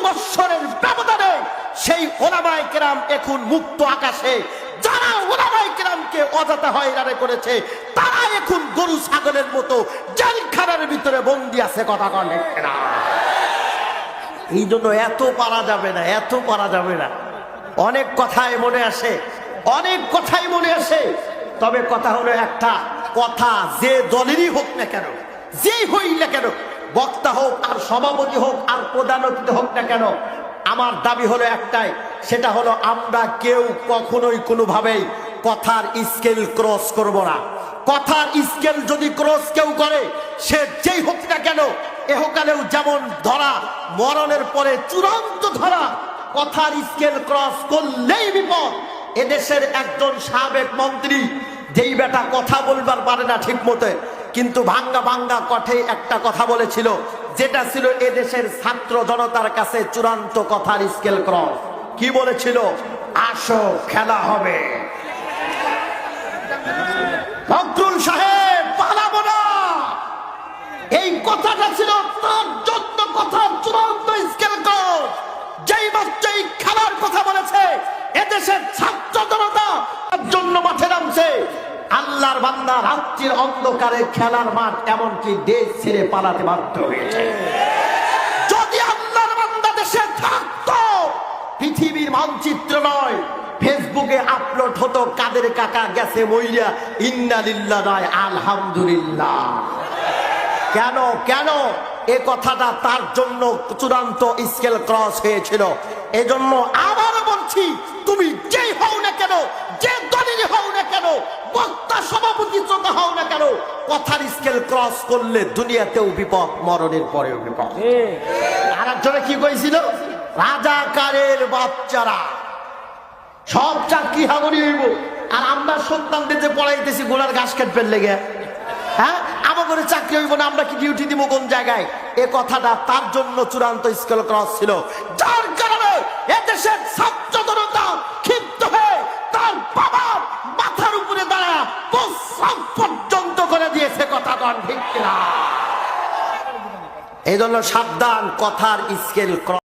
বছরের ব্যবধানে সেই ওলামায়ে কেরাম এখন মুক্ত আকাশে, যারা ওলামায়ে কেরামকে অযথা হয়রানি করেছে তারা এখন গরু ছাগলের মতো জেলখানার ভিতরে বন্দী আছে। কথা কন ঠিক না? এই জন্য এত পারা যাবে না, এত পারা যাবে না। অনেক কথাই মনে আসে, অনেক কথাই মনে আসে। তবে কথা হলো একটা কথা, যে দলেরই হোক না কেন, যেই হই না কেন, বক্তা হোক আর সভাপতি হোক আর প্রধান অতিথি হোক না কেন, আমার দাবি হলো একটাই, সেটা হলো আমরা কেউ কখনোই কোনোভাবেই কথার স্কেল ক্রস করব না। কথার স্কেল যদি ক্রস কেউ করে, সে যেই হোক না কেন, এহকালেও যেমন ধরা, মরণের পরে চূড়ান্ত ধরা। কথার স্কেল ক্রস করলেই বিপদ। এদেশের একজন সাবেক মন্ত্রী, যেই বেটা কথা বলবার পারে না ঠিক মতো, কিন্তু ভাঙ্গা ভাঙ্গা কঠে একটা কথা বলেছিল, যেটা ছিল এদেশের ছাত্র জনতার কাছে চূড়ান্ত কথার স্কেল ক্রস। কি বলেছিল? আসো খেলা হবে। ফখরুল সাহেব পালাবো না, এই কথাটা ছিল তার জন্য কথার চূড়ান্ত স্কেল ক্রস। যেই বাচ্চা এই খেলার কথা বলেছে, এদেশের ছাত্র জনতা জন্য মাঠে নামছে। আল্লাহর বান্দা রাত্রির অন্ধকারে খেলার মাঠ, এমনকি দেশ ছেড়ে পালাতে বাধ্য হয়েছে। যদি আল্লাহর বান্দা দেশে থাকতো, পৃথিবীর মানচিত্র নয়, ফেসবুকে আপলোড হতো কাদের কাকা গেছে মইরা, ইন্না লিল্লাহ নয় আলহামদুলিল্লাহ। কেন কেন এ কথাটা তার জন্য চূড়ান্ত স্কেল ক্রস হয়েছিল। এজন্য আবার বলছি, তুমি যেই হও না কেন, যে দলেরই হও না কেন, বক্তা সভাপতি যত হও না কেন, কথার স্কেল ক্রস করলে দুনিয়াতেও বিপদ, মরণের পরেও বিপদ। আর একজনে কি কইছিল? রাজাকারের বাচ্চারা সব চাকরি হাগরি হইব, আর আমরা সন্তানদের যে পড়াইতেছি গোলার ঘাস কাটবেন লেগে, হ্যাঁ আমাদের চাকরি হইব না, আমরা কি ডিউটি দিব কোন জায়গায়? এ কথাটা তার জন্য চূড়ান্ত স্কেল ক্রস ছিল, যার কারণে এদেশের ছাত্র জনতা ক্ষিপ্ত হয়ে তার বাবার মাথার উপরে দাঁড়া প্রস্রাব পর্যন্ত করে দিয়েছে। কথা কন ঠিক কিনা? এই জন্য সাবধান, কথার স্কেল ক্রস।